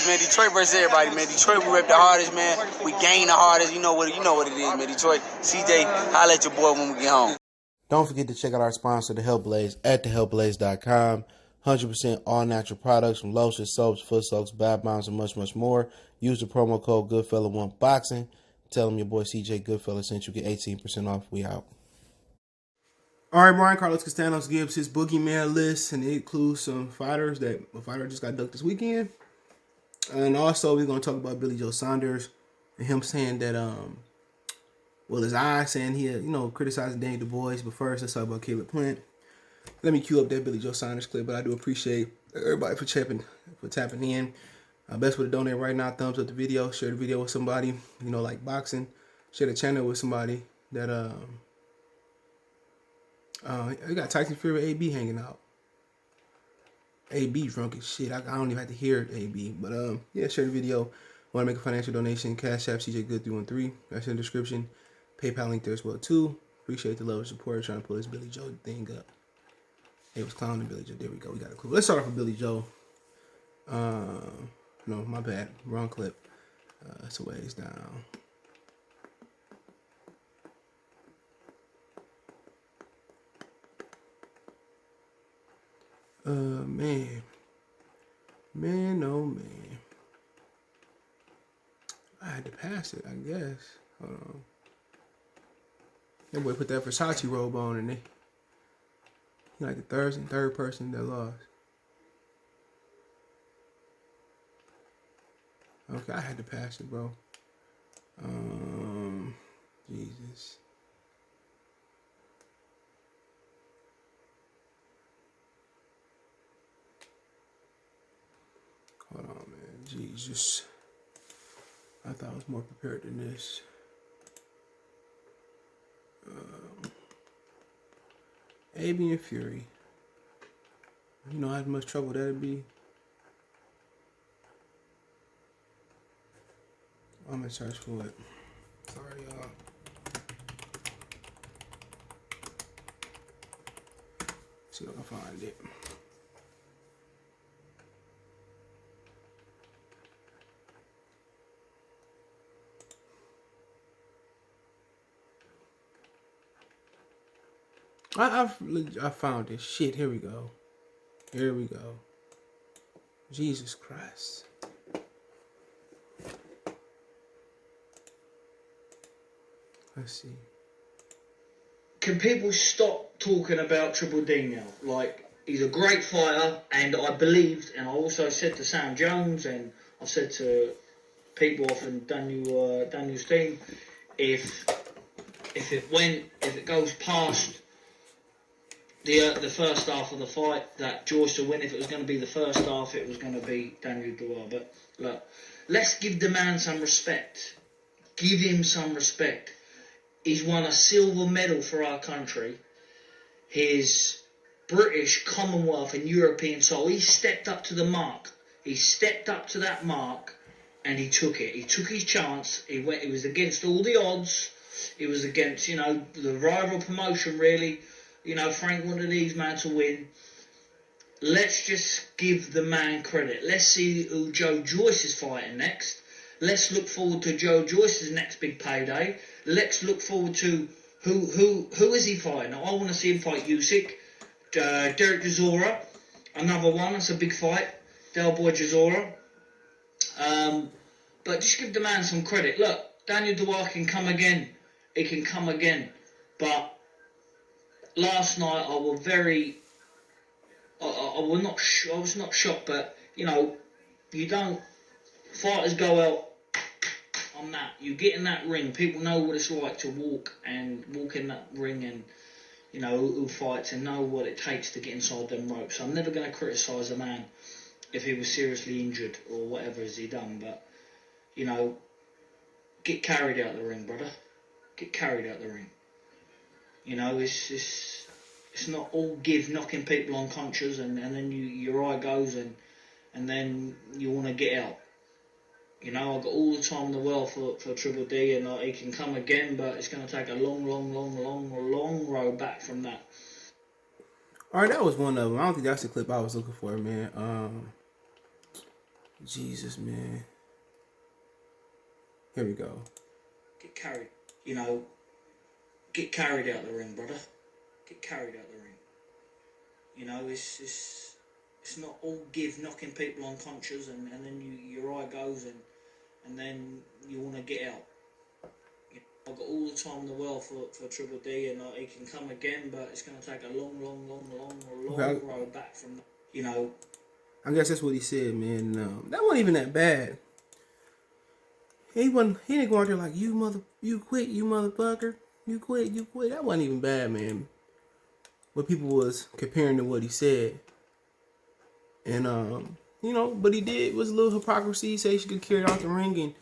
man. Detroit versus everybody, man. Detroit, we rep the hardest, man. We gain the hardest. You know what it is, man. Detroit, CJ, holla at your boy when we get home. Don't forget to check out our sponsor, The Health Blaze, at thehealthblaze.com. 100% all natural products from lotions, soaps, foot soaks, bath bombs, and much, much more. Use the promo code Goodfella1Boxing. Tell them your boy CJ Goodfella sent you. Get 18% off. We out. All right, Brian Carlos Castaño gives his boogeyman list, and it includes some fighters that a fighter just got ducked this weekend. And also, we're going to talk about Billy Joe Saunders and him saying that, his eyes saying he, criticizing Danny Du Bois. But first, let's talk about Caleb Plant. Let me cue up that Billy Joe Saunders clip, but I do appreciate everybody for tapping in. Best way to donate right now, thumbs up the video, share the video with somebody, like boxing. Share the channel with somebody that, we got Tyson Fury AB hanging out. AB drunk as shit. I don't even have to hear AB. But, share the video. Want to make a financial donation, Cash App, CJ Good313. That's in the description. PayPal link there as well, too. Appreciate the love and support. Trying to pull this Billy Joe thing up. It was clowning Billy Joe. There we go. We got a clue. Let's start off with Billy Joe. No, my bad. Wrong clip. It's a ways down. Man. Man, oh man. I had to pass it, I guess. Hold on. That boy put that Versace robe on and he like the third person that lost. Okay, I had to pass it, bro. Jesus. Hold on, man. Jesus. I thought I was more prepared than this. AB and Fury. You know how much trouble that'd be? I'm gonna search for it. Sorry, y'all. See if I can find it. I found this shit. Here we go. Here we go. Jesus Christ. Let's see. Can people stop talking about Triple D now? Like, he's a great fighter, and I believed, and I also said to Sam Jones, and I said to Pete Wolf and Daniel Steen, if it goes past the first half of the fight, that Joyce will win. If it was going to be the first half, it was going to be Daniel Dubois. But look, let's give the man some respect. Give him some respect. He's won a silver medal for our country. His British, Commonwealth and European title. He stepped up to the mark. He stepped up to that mark and he took it. He took his chance. He was against all the odds. He was against, the rival promotion really. Frank wanted these man to win. Let's just give the man credit. Let's see who Joe Joyce is fighting next. Let's look forward to Joe Joyce's next big payday. Let's look forward to who is he fighting. I want to see him fight Usyk, Derek Chisora, another one. That's a big fight, Del Boy Chisora. But just give the man some credit. Look, Daniel Dubois can come again. He can come again. But last night I was not shocked, but you don't. Fighters go out on that. You get in that ring. People know what it's like to walk in that ring, and who fights and know what it takes to get inside them ropes. So I'm never going to criticise a man if he was seriously injured or whatever has he done. But get carried out the ring, brother. Get carried out the ring. It's not all give, knocking people unconscious, and then your eye goes and then you want to get out. I've got all the time in the world for Triple D, and he can come again, but it's going to take a long road back from that. All right, that was one of them. I don't think that's the clip I was looking for, man. Jesus, man. Here we go. Get carried, you know. Get carried out the ring, brother. Get carried out the ring. You know, it's not all give, knocking people unconscious, and then your eye goes, and then you want to get out. You know, I've got all the time in the world for Triple D, and he can come again, but it's going to take a long road back from that, you know. I guess that's what he said, man. That wasn't even that bad. He didn't go out there like, you quit, you motherfucker. You quit. That wasn't even bad, man. What people was comparing to what he said. And, you know, but he did was a little hypocrisy. He said he should get carried out the ring and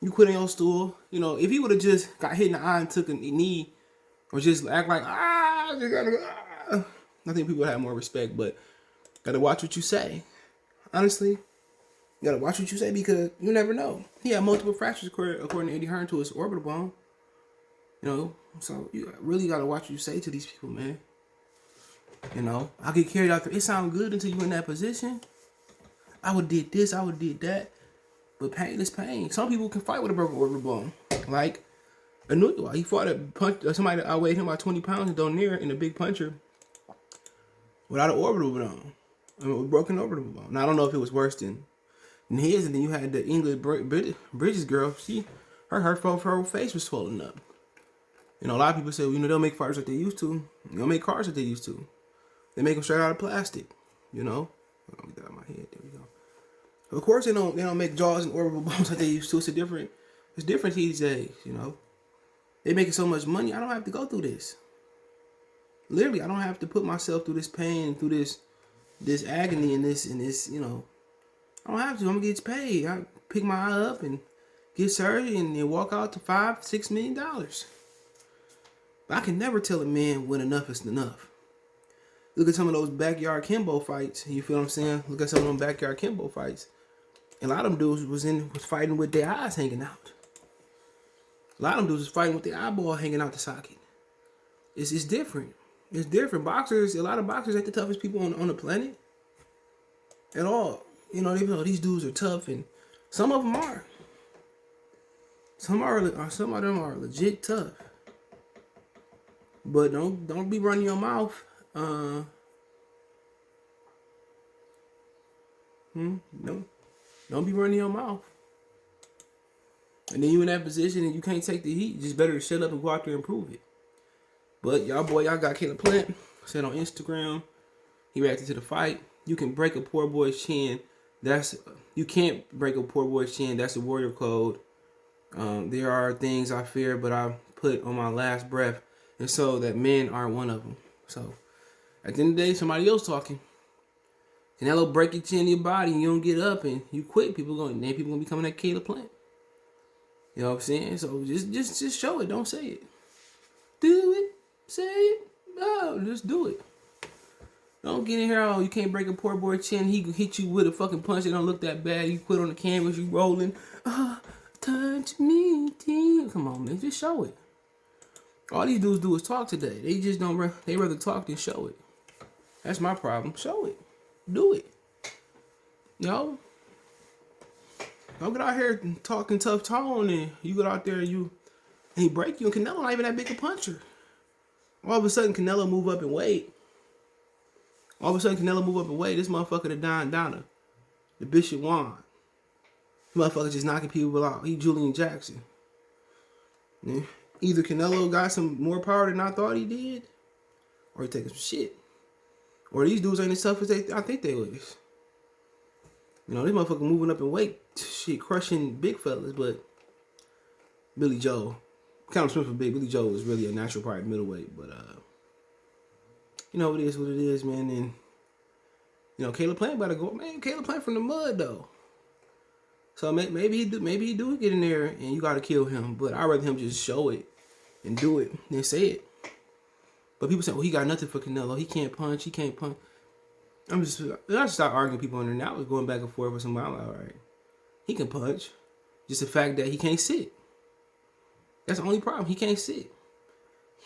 you quit on your stool. You know, if he would have just got hit in the eye and took a knee or just act like, I think people would have more respect, but gotta watch what you say. Honestly, you gotta watch what you say because you never know. He had multiple fractures according to Eddie Hearn to his orbital bone. You know, so you really gotta watch what you say to these people, man. You know, I get carried out there. It sounds good until you in that position. I would did this, I would did that, but pain is pain. Some people can fight with a broken orbital bone, like Anuyua. He fought somebody that outweighed him by 20 pounds and Donaire in a big puncher without an orbital bone, with broken orbital bone. Now I don't know if it was worse than his, and then you had the England Bridges girl. Her whole face was swollen up. You know, a lot of people say, well, you know, they'll make fighters like they used to. They don't make cars like they used to. They make them straight out of plastic. You know, I'll get that out of my head. There we go. Of course, they don't make jaws and orbital bones like they used to. It's different these days. You know, they making so much money. I don't have to go through this. Literally, I don't have to put myself through this pain, through this agony, and this. You know, I don't have to. I'm gonna get paid. I pick my eye up and get surgery and then walk out to $5-6 million. But I can never tell a man when enough is enough. Look at some of those backyard Kimbo fights. You feel what I'm saying? Look at some of them backyard Kimbo fights. And a lot of them dudes was fighting with their eyes hanging out. A lot of them dudes was fighting with their eyeball hanging out the socket. It's different. It's different. Boxers, a lot of boxers ain't the toughest people on the planet. At all. You know, these dudes are tough, and some of them are. Some of them are legit tough. But don't be running your mouth. No. Don't be running your mouth. And then you in that position and you can't take the heat. Just better shut up and go out there and prove it. But y'all got Caleb Plant said on Instagram. He reacted to the fight. You can break a poor boy's chin. You can't break a poor boy's chin. That's the warrior code. There are things I fear, but I put on my last breath. And so that men aren't one of them. So at the end of the day, somebody else talking. Canelo break your chin in your body and you don't get up and you quit. People gonna be coming at Caleb Plant. You know what I'm saying? So just show it. Don't say it. Do it. Say it. No, just do it. Don't get in here. Oh, you can't break a poor boy chin. He can hit you with a fucking punch that don't look that bad. You quit on the canvas. You rolling. Touch me, team. Come on, man. Just show it. All these dudes do is talk today. They just don't. They rather talk than show it. That's my problem. Show it. Do it. You know? Don't get out here talking tough tone and you get out there and he break you. And Canelo not even that big a puncher. All of a sudden, Canelo move up in weight. This motherfucker the Don Donna. The Bishop Juan. Motherfucker just knocking people out. He Julian Jackson. Yeah. Either Canelo got some more power than I thought he did, or he taking some shit. Or these dudes ain't as tough as I think they was. You know, this motherfucker moving up in weight, shit, crushing big fellas, but Billy Joe, Conor Smith was big. Billy Joe was really a natural part middleweight, but you know, it is what it is, man. And you know, Caleb Plant better go, man. Caleb Plant from the mud though. So maybe he do get in there and you gotta kill him. But I'd rather him just show it and do it than say it. But people say, well, he got nothing for Canelo. He can't punch. I just start arguing with people on there now. I was going back and forth with somebody. I'm like, all right, he can punch. Just the fact that he can't sit. That's the only problem. He can't sit.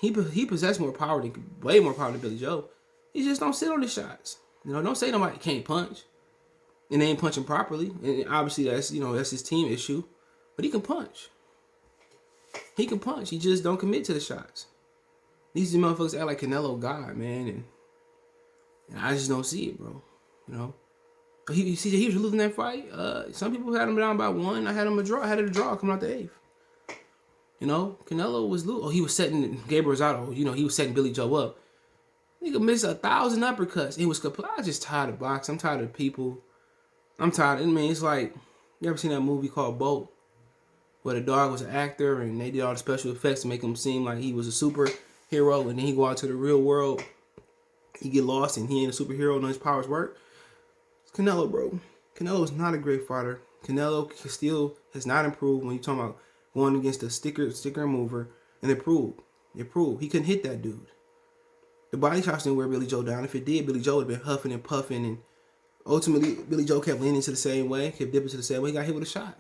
He possesses way more power than Billy Joe. He just don't sit on the shots. You know, don't say nobody can't punch. And they ain't punching properly. And obviously that's his team issue. But he can punch. He can punch. He just don't commit to the shots. These motherfuckers act like Canelo God, man, and I just don't see it, bro. You know, he was losing that fight. Some people had him down by 1. I had him a draw. I had it a draw coming out the 8th. You know, Canelo was losing. Oh, he was setting Gabriel Rosado. You know, he was setting Billy Joe up. Nigga missed 1,000 uppercuts. It was complete. I was just tired of boxing. I'm tired of people. I'm tired. I mean, it's like, you ever seen that movie called Bolt, where the dog was an actor and they did all the special effects to make him seem like he was a superhero, and then he go out to the real world, he get lost and he ain't a superhero, none of his powers work. It's Canelo, bro. Canelo is not a great fighter. Canelo still has not improved when you talking about going against a sticker and mover, and it proved. He couldn't hit that dude. The body shots didn't wear Billy Joe down. If it did, Billy Joe would have been huffing and puffing, and ultimately Billy Joe kept leaning to the same way, kept dipping to the same way. He got hit with a shot.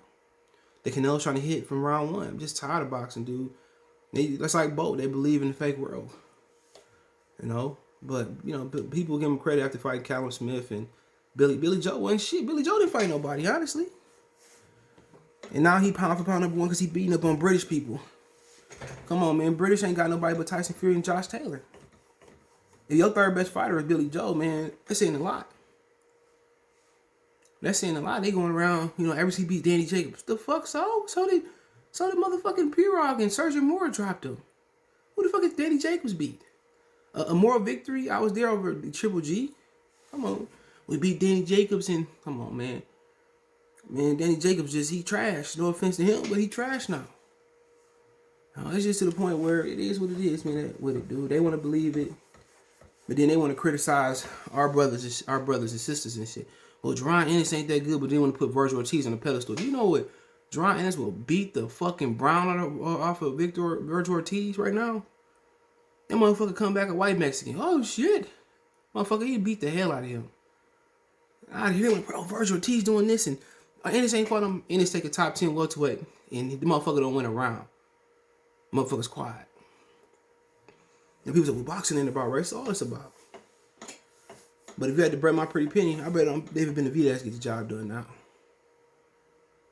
The Canelo's trying to hit from round 1. I'm just tired of boxing, dude. That's like Bolt. They believe in the fake world. You know? But, you know, people give him credit after fighting Callum Smith and Billy Joe wasn't shit. Billy Joe didn't fight nobody, honestly. And now he pound for pound number 1 because he beating up on British people. Come on, man. British ain't got nobody but Tyson Fury and Josh Taylor. If your third best fighter is Billy Joe, man, that's saying a lot. That's saying a lot. They going around, you know, ever since he beat Danny Jacobs. The fuck so? So did motherfucking Pirog and Sergio Moore dropped him. Who the fuck is Danny Jacobs beat? A moral victory? I was there over the Triple G. Come on. We beat Danny Jacobs and, come on, man. Man, Danny Jacobs he trash. No offense to him, but he trash now. It's just to the point where it is what it is, man, with it, dude. They want to believe it, but then they want to criticize our brothers and sisters and shit. Well, Jerron Ennis ain't that good, but they want to put Virgil Ortiz on the pedestal. Do you know what? Jerron Ennis will beat the fucking brown off of Virgil Ortiz right now. That motherfucker come back a white Mexican. Oh, shit. Motherfucker, he beat the hell out of him. Out of here, like, bro, Virgil Ortiz doing this, and Ennis ain't fought him. Ennis take a top 10 welterweight, and the motherfucker don't win a round. Motherfucker's quiet. And people say, well, boxing ain't about race. That's all it's about. But if you had to bet my pretty penny, I bet on David Benavidez get the job done now.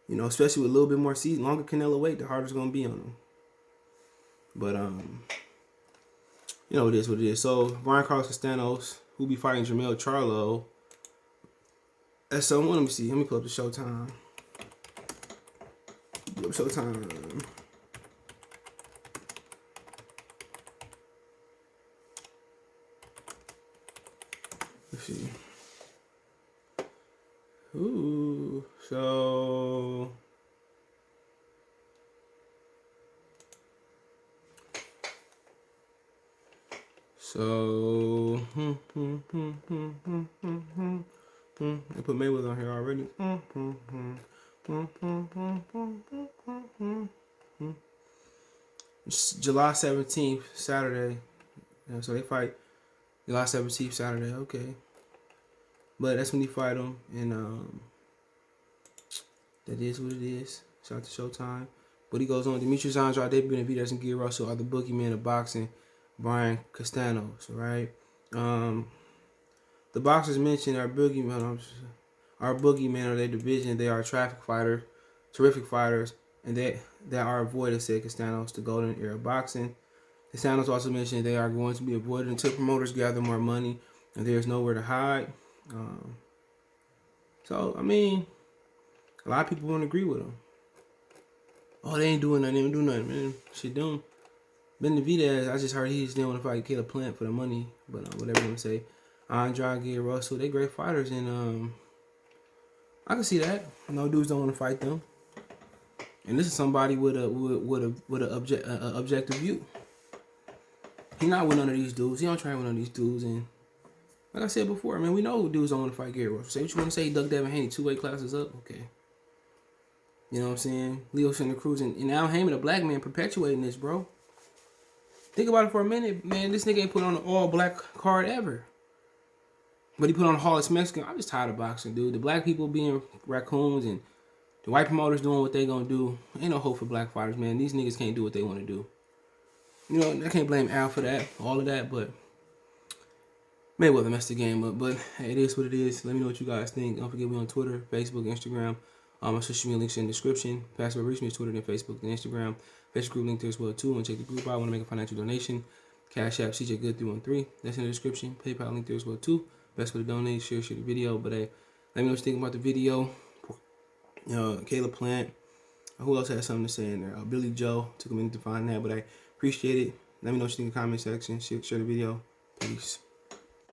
You know, especially with a little bit more season, longer Canelo wait, the harder it's gonna be on him. But you know, it is what it is. So Brian Carlos Castaño, who be fighting Jermell Charlo. That's someone. Let me see. Let me pull up the Showtime. Pull up Showtime. Let's see. Ooh, so I put Mayweather on here already. It's July 17th, Saturday. Yeah, so they fight July 17th, Saturday. Okay. But that's when he fight him, and that is what it is. Shout out to Showtime. But he goes on. Demetrius Andrade, David Benavidez, and Gil Russell are the boogeymen of boxing. Brian Castaño, right? The boxers mentioned are boogeymen of their division. They are terrific fighters, and that are avoided, said Castaño, the golden era of boxing. Castaño also mentioned they are going to be avoided until promoters gather more money, and there is nowhere to hide. So, I mean, a lot of people won't agree with him. Oh, they ain't doing nothing. They don't do nothing, man. Shit, them. Benavidez, I just heard he just didn't want to fight Caleb Plant for the money, but whatever you want to say. Andrade, Gil Russell, they great fighters, and I can see that. No dudes don't want to fight them. And this is somebody with a objective view. He not with none of these dudes. He don't train with none of these dudes, and like I said before, man, we know dudes don't want to fight Gil Russell. Say what you want to say. Doug Devin Haney, 2 weight classes up, okay. You know what I'm saying? Leo Santa Cruz and Al Heyman, a black man, perpetuating this, bro. Think about it for a minute, man. This nigga ain't put on an all-black card ever. But he put on a Hollis Mexican. I'm just tired of boxing, dude. The black people being raccoons and the white promoters doing what they gonna do. Ain't no hope for black fighters, man. These niggas can't do what they want to do. You know, I can't blame Al for that, all of that, but Mayweather messed the game up, but hey, it is what it is. Let me know what you guys think. Don't forget we on Twitter, Facebook, Instagram. My social media links in the description. Password reach me is Twitter, then Facebook, then Instagram. Facebook group link there as well too. And check the group out. I want to make a financial donation. Cash App CJ Good 313. That's in the description. PayPal link there as well too. Best way to donate. Share the video. But hey, let me know what you think about the video. Caleb Plant. Who else had something to say in there? Billy Joe. Took a minute to find that, but I appreciate it. Let me know what you think in the comment section. Share the video. Peace.